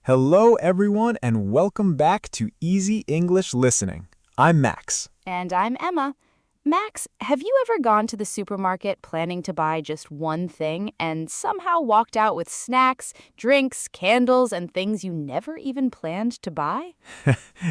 Hello, everyone, and welcome back to Easy English Listening. I'm Max. And I'm Emma. Max, have you ever gone to the supermarket planning to buy just one thing and somehow walked out with snacks, drinks, candles, and things you never even planned to buy?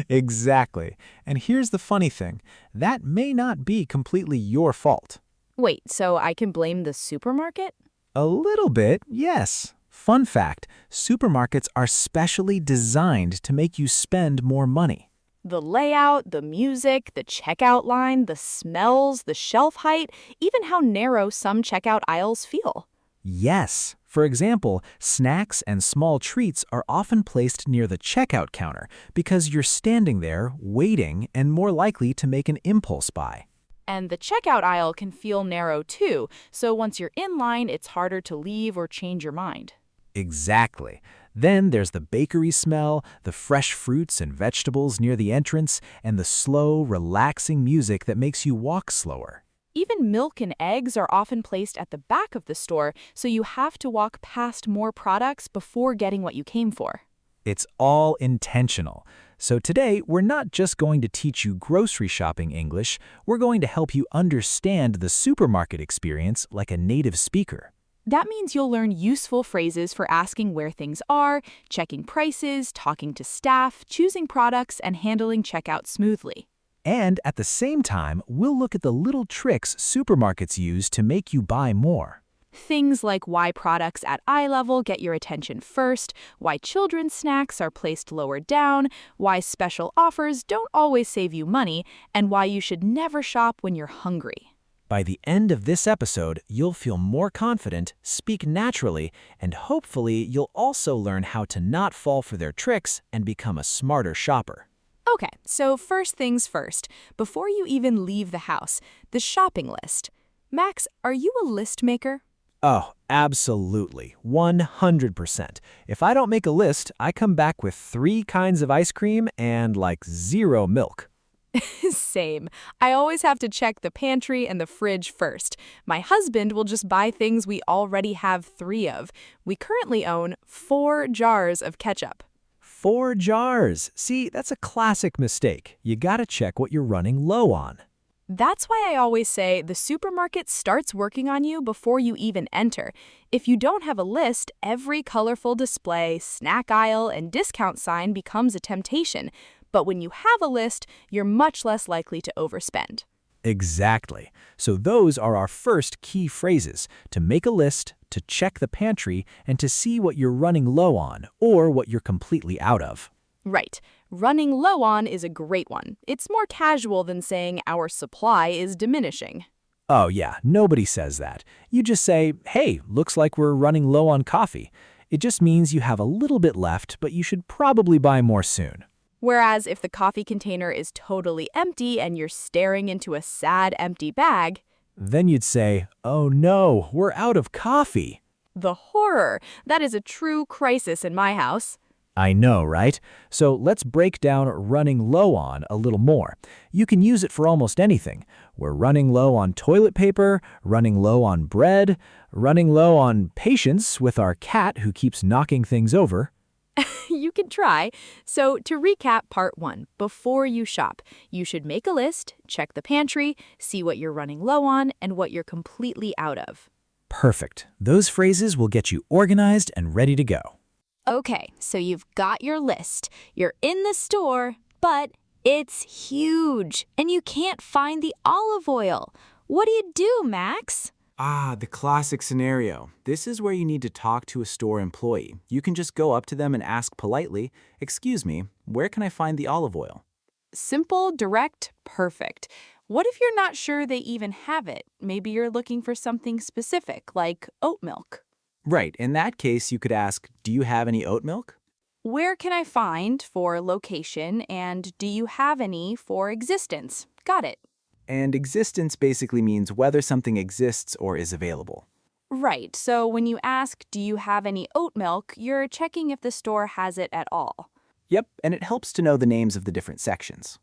Exactly. And here's the funny thing. That may not be completely your fault. Wait, so I can blame the supermarket? A little bit, yes. Fun fact, supermarkets are specially designed to make you spend more money. The layout, the music, the checkout line, the smells, the shelf height, even how narrow some checkout aisles feel. Yes. For example, snacks and small treats are often placed near the checkout counter because you're standing there, waiting, and more likely to make an impulse buy. And the checkout aisle can feel narrow too, so once you're in line, it's harder to leave or change your mind. Exactly. Then there's the bakery smell, the fresh fruits and vegetables near the entrance, and the slow, relaxing music that makes you walk slower. Even milk and eggs are often placed at the back of the store, so you have to walk past more products before getting what you came for. It's all intentional. So today, we're not just going to teach you grocery shopping English, we're going to help you understand the supermarket experience like a native speaker. That means you'll learn useful phrases for asking where things are, checking prices, talking to staff, choosing products, and handling checkout smoothly. And at the same time, we'll look at the little tricks supermarkets use to make you buy more. Things like why products at eye level get your attention first, why children's snacks are placed lower down, why special offers don't always save you money, and why you should never shop when you're hungry. By the end of this episode, you'll feel more confident, speak naturally, and hopefully you'll also learn how to not fall for their tricks and become a smarter shopper. Okay, so first things first, before you even leave the house, the shopping list. Max, are you a list maker? Oh, absolutely. 100%. If I don't make a list, I come back with 3 kinds of ice cream and like 0 milk. Same. I always have to check the pantry and the fridge first. My husband will just buy things we already have 3 of. We currently own 4 jars of ketchup. 4 jars. See, that's a classic mistake. You gotta check what you're running low on. That's why I always say the supermarket starts working on you before you even enter. If you don't have a list, every colorful display, snack aisle, and discount sign becomes a temptation. But when you have a list, you're much less likely to overspend. Exactly. So those are our first key phrases: to make a list, to check the pantry, and to see what you're running low on or what you're completely out of. Right. Running low on is a great one. It's more casual than saying our supply is diminishing. Oh yeah, nobody says that. You just say, hey, looks like we're running low on coffee. It just means you have a little bit left, but you should probably buy more soon. Whereas if the coffee container is totally empty and you're staring into a sad empty bag, Then you'd say, oh no, we're out of coffee. the horror! That is a true crisis in my house. I know, right? So let's break down running low on a little more. You can use it for almost anything. We're running low on toilet paper, running low on bread, running low on patience with our cat who keeps knocking things over. You can try. So to recap part 1, before you shop, you should make a list, check the pantry, see what you're running low on, and what you're completely out of. Perfect. Those phrases will get you organized and ready to go. Okay, so you've got your list. You're in the store, but it's huge, and you can't find the olive oil. What do, Max? The classic scenario. This is where you need to talk to a store employee. You can just go up to them and ask politely, "Excuse me, where can I find the olive oil?" Simple, direct, perfect. What if you're not sure they even have it? Maybe you're looking for something specific, like oat milk. Right, in that case, you could ask, "Do you have any oat milk?" Where can I find for location, and do you have any for existence? Got it. And existence basically means whether something exists or is available. Right, so when you ask, do you have any oat milk, you're checking if the store has it at all. Yep, and it helps to know the names of the different sections.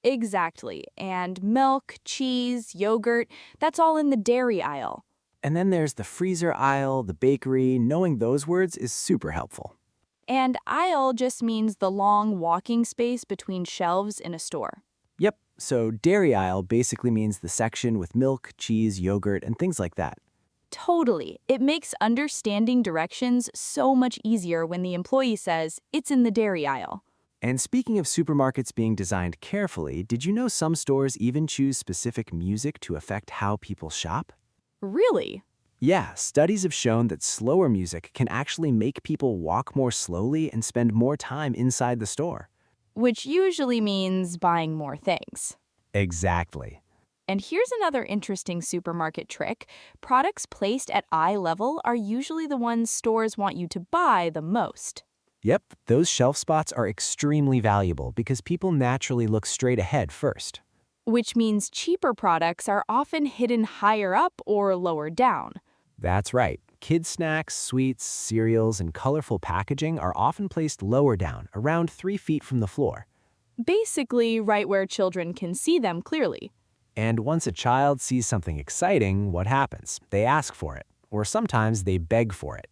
Exactly, and milk, cheese, yogurt, that's all in the dairy aisle. And then there's the freezer aisle, the bakery. Knowing those words is super helpful. And aisle just means the long walking space between shelves in a store. Yep, so dairy aisle basically means the section with milk, cheese, yogurt, and things like that. Totally. It makes understanding directions so much easier when the employee says, it's in the dairy aisle. And speaking of supermarkets being designed carefully, did you know some stores even choose specific music to affect how people shop? Really? Yeah, studies have shown that slower music can actually make people walk more slowly and spend more time inside the store. Which usually means buying more things. Exactly. And here's another interesting supermarket trick. Products placed at eye level are usually the ones stores want you to buy the most. Yep, those shelf spots are extremely valuable because people naturally look straight ahead first. Which means cheaper products are often hidden higher up or lower down. That's right. Kids' snacks, sweets, cereals, and colorful packaging are often placed lower down, around 3 feet from the floor. Basically, right where children can see them clearly. And once a child sees something exciting, what happens? They ask for it, or sometimes they beg for it.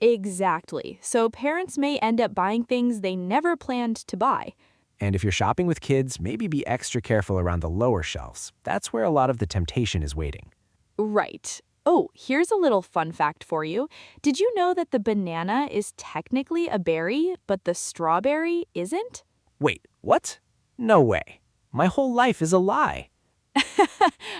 Exactly. So parents may end up buying things they never planned to buy. And if you're shopping with kids, maybe be extra careful around the lower shelves. That's where a lot of the temptation is waiting. Right. Oh, here's a little fun fact for you. Did you know that the banana is technically a berry, but the strawberry isn't? Wait, what? No way. My whole life is a lie.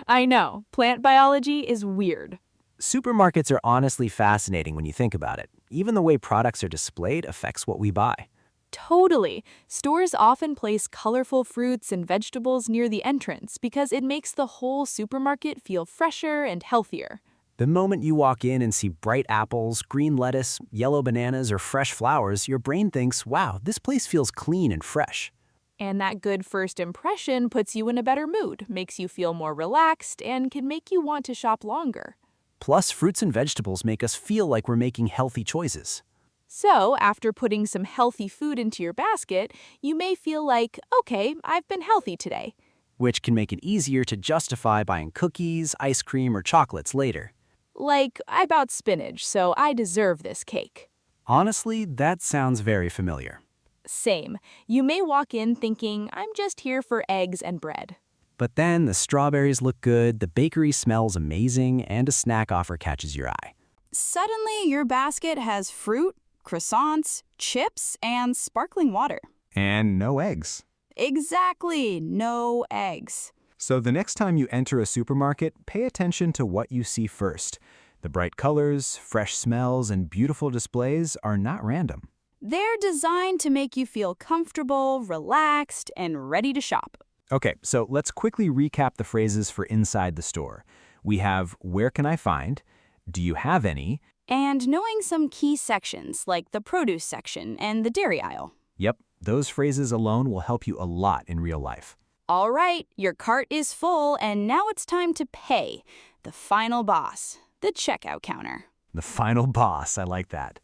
I know. Plant biology is weird. Supermarkets are honestly fascinating when you think about it. Even the way products are displayed affects what we buy. Totally. Stores often place colorful fruits and vegetables near the entrance because it makes the whole supermarket feel fresher and healthier. The moment you walk in and see bright apples, green lettuce, yellow bananas, or fresh flowers, your brain thinks, wow, this place feels clean and fresh. And that good first impression puts you in a better mood, makes you feel more relaxed, and can make you want to shop longer. Plus, fruits and vegetables make us feel like we're making healthy choices. So, after putting some healthy food into your basket, you may feel like, okay, I've been healthy today. Which can make it easier to justify buying cookies, ice cream, or chocolates later. Like, I bought spinach, so I deserve this cake. Honestly, that sounds very familiar. Same. You may walk in thinking, I'm just here for eggs and bread. But then the strawberries look good, the bakery smells amazing, and a snack offer catches your eye. Suddenly, your basket has fruit, croissants, chips, and sparkling water. And no eggs. Exactly, no eggs. So the next time you enter a supermarket, pay attention to what you see first. The bright colors, fresh smells, and beautiful displays are not random. They're designed to make you feel comfortable, relaxed, and ready to shop. Okay, so let's quickly recap the phrases for inside the store. We have, where can I find? Do you have any? And knowing some key sections like the produce section and the dairy aisle. Yep, those phrases alone will help you a lot in real life. All right, your cart is full, and now it's time to pay. The final boss, the checkout counter. The final boss, I like that.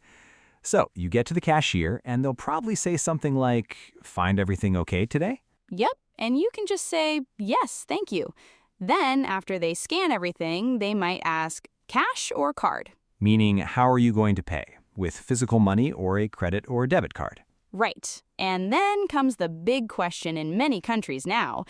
So you get to the cashier, and they'll probably say something like, find everything okay today? Yep, and you can just say, yes, thank you. Then, after they scan everything, they might ask, cash or card? Meaning, how are you going to pay? With physical money or a credit or debit card? Right. And then comes the big question in many countries now.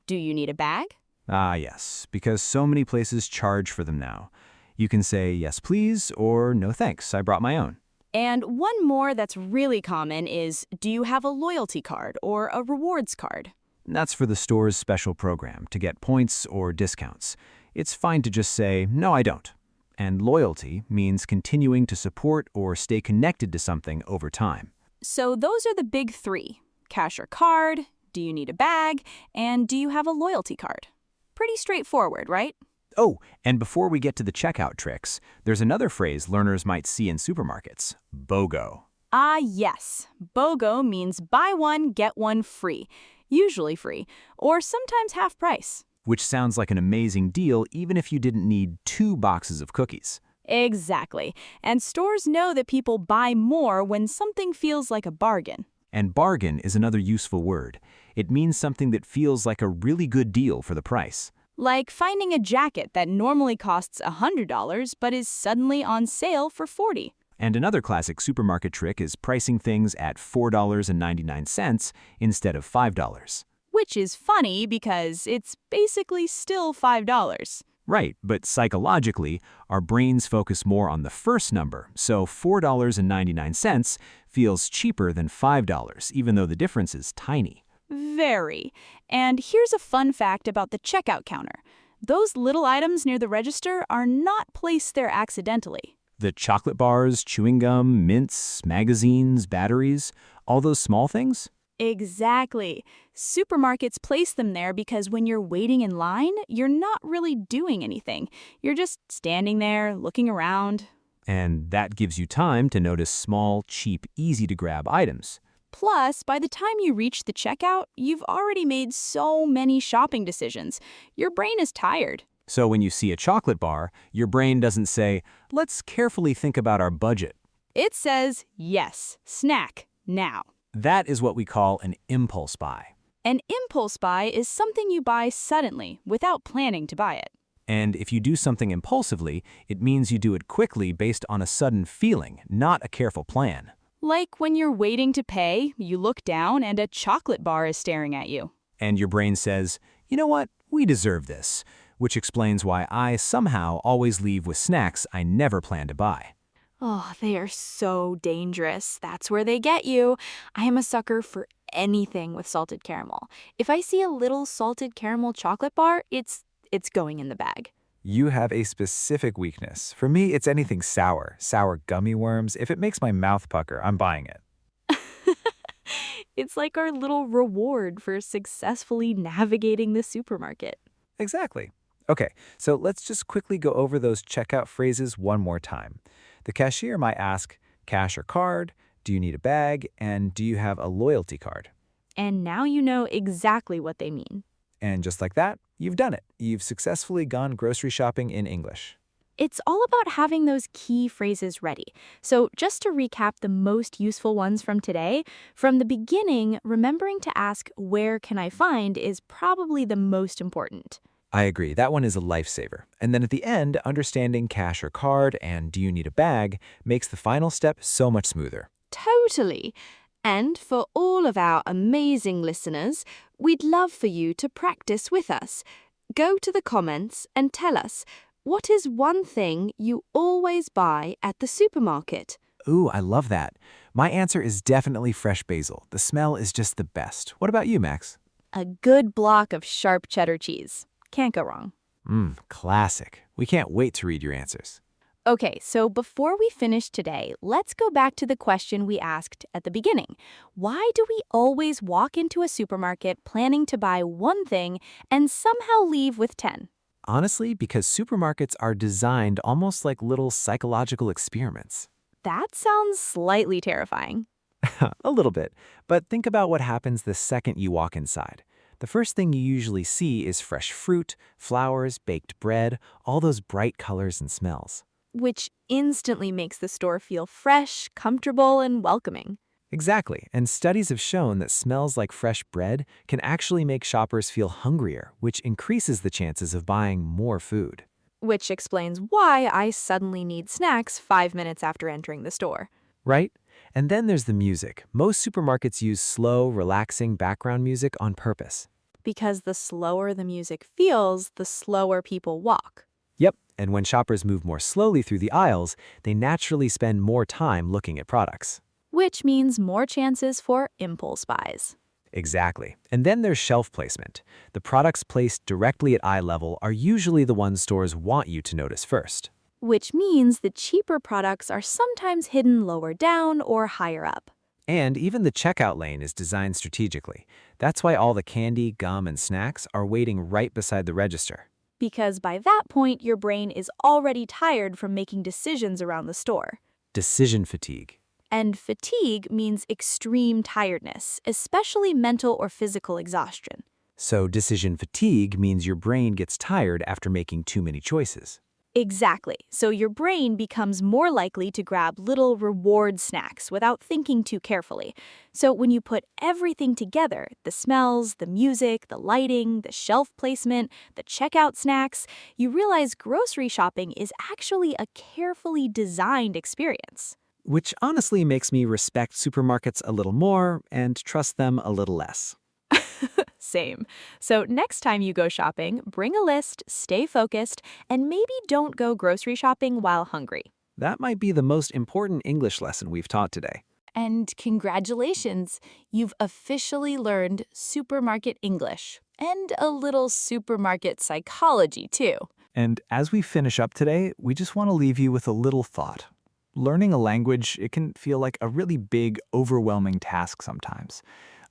Do you need a bag? Ah, yes, because so many places charge for them now. You can say, yes, please, or no thanks, I brought my own. And one more that's really common is, do you have a loyalty card or a rewards card? That's for the store's special program to get points or discounts. It's fine to just say, no, I don't. And loyalty means continuing to support or stay connected to something over time. So those are the big three. Cash or card, do you need a bag, and do you have a loyalty card? Pretty straightforward, right? Oh, and before we get to the checkout tricks, there's another phrase learners might see in supermarkets, BOGO. Ah, yes. BOGO means buy one, get one free. Usually free, or sometimes half price. Which sounds like an amazing deal even if you didn't need 2 boxes of cookies. Exactly. And stores know that people buy more when something feels like a bargain. And bargain is another useful word. It means something that feels like a really good deal for the price. Like finding a jacket that normally costs $100 but is suddenly on sale for $40. And another classic supermarket trick is pricing things at $4.99 instead of $5. Which is funny because it's basically still $5. Right, but psychologically, our brains focus more on the first number, so $4.99 feels cheaper than $5, even though the difference is tiny. Very. And here's a fun fact about the checkout counter. Those little items near the register are not placed there accidentally. The chocolate bars, chewing gum, mints, magazines, batteries, all those small things? Exactly. Supermarkets place them there because when you're waiting in line, you're not really doing anything. You're just standing there, looking around. And that gives you time to notice small, cheap, easy-to-grab items. Plus, by the time you reach the checkout, you've already made so many shopping decisions. Your brain is tired. So when you see a chocolate bar, your brain doesn't say, let's carefully think about our budget. It says, yes, snack, now. That is what we call an impulse buy. An impulse buy is something you buy suddenly, without planning to buy it. And if you do something impulsively, it means you do it quickly based on a sudden feeling, not a careful plan. Like when you're waiting to pay, you look down and a chocolate bar is staring at you. And your brain says, you know what, we deserve this, which explains why I somehow always leave with snacks I never plan to buy. Oh, they are so dangerous. That's where they get you. I am a sucker for anything with salted caramel. If I see a little salted caramel chocolate bar, it's going in the bag. You have a specific weakness. For me, it's anything sour. Sour gummy worms. If it makes my mouth pucker, I'm buying it. It's like our little reward for successfully navigating the supermarket. Exactly. Okay, so let's just quickly go over those checkout phrases one more time. The cashier might ask, cash or card? Do you need a bag? And do you have a loyalty card? And now you know exactly what they mean. And just like that, you've done it. You've successfully gone grocery shopping in English. It's all about having those key phrases ready. So just to recap the most useful ones from today, from the beginning, remembering to ask, where can I find, is probably the most important. I agree. That one is a lifesaver. And then at the end, understanding cash or card and do you need a bag makes the final step so much smoother. Totally. And for all of our amazing listeners, we'd love for you to practice with us. Go to the comments and tell us, what is one thing you always buy at the supermarket? Ooh, I love that. My answer is definitely fresh basil. The smell is just the best. What about you, Max? A good block of sharp cheddar cheese. Can't go wrong. Classic. We can't wait to read your answers. Okay, so before we finish today, let's go back to the question we asked at the beginning. Why do we always walk into a supermarket planning to buy one thing and somehow leave with 10? Honestly, because supermarkets are designed almost like little psychological experiments. That sounds slightly terrifying. A little bit. But think about what happens the second you walk inside. The first thing you usually see is fresh fruit, flowers, baked bread, all those bright colors and smells. Which instantly makes the store feel fresh, comfortable, and welcoming. Exactly, and studies have shown that smells like fresh bread can actually make shoppers feel hungrier, which increases the chances of buying more food. Which explains why I suddenly need snacks 5 minutes after entering the store. Right? And then there's the music. Most supermarkets use slow, relaxing background music on purpose. Because the slower the music feels, the slower people walk. Yep, and when shoppers move more slowly through the aisles, they naturally spend more time looking at products. Which means more chances for impulse buys. Exactly. And then there's shelf placement. The products placed directly at eye level are usually the ones stores want you to notice first. Which means the cheaper products are sometimes hidden lower down or higher up. And even the checkout lane is designed strategically. That's why all the candy, gum, and snacks are waiting right beside the register. Because by that point, your brain is already tired from making decisions around the store. Decision fatigue. And fatigue means extreme tiredness, especially mental or physical exhaustion. So decision fatigue means your brain gets tired after making too many choices. Exactly. So your brain becomes more likely to grab little reward snacks without thinking too carefully. So when you put everything together, the smells, the music, the lighting, the shelf placement, the checkout snacks, you realize grocery shopping is actually a carefully designed experience. which honestly makes me respect supermarkets a little more and trust them a little less. Same. So next time you go shopping, bring a list, stay focused, and maybe don't go grocery shopping while hungry. That might be the most important English lesson we've taught today. And congratulations, you've officially learned supermarket English and a little supermarket psychology, too. And as we finish up today, we just want to leave you with a little thought. Learning a language, it can feel like a really big, overwhelming task sometimes,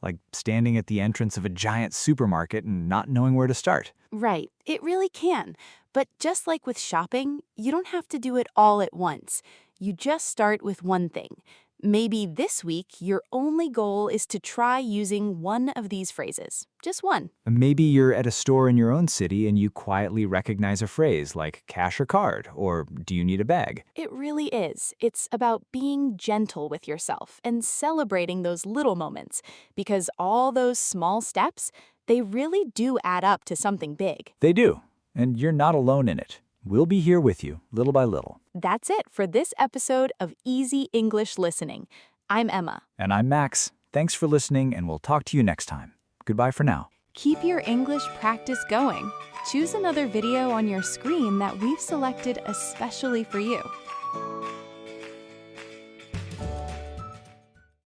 like standing at the entrance of a giant supermarket and not knowing where to start. Right, it really can. But just like with shopping, you don't have to do it all at once. You just start with one thing. Maybe this week, your only goal is to try using one of these phrases. Just one. Maybe you're at a store in your own city and you quietly recognize a phrase like cash or card, or do you need a bag? It really is. It's about being gentle with yourself and celebrating those little moments, because all those small steps, they really do add up to something big. They do, and you're not alone in it. We'll be here with you, little by little. That's it for this episode of Easy English Listening. I'm Emma. And I'm Max. Thanks for listening, and we'll talk to you next time. Goodbye for now. Keep your English practice going. Choose another video on your screen that we've selected especially for you.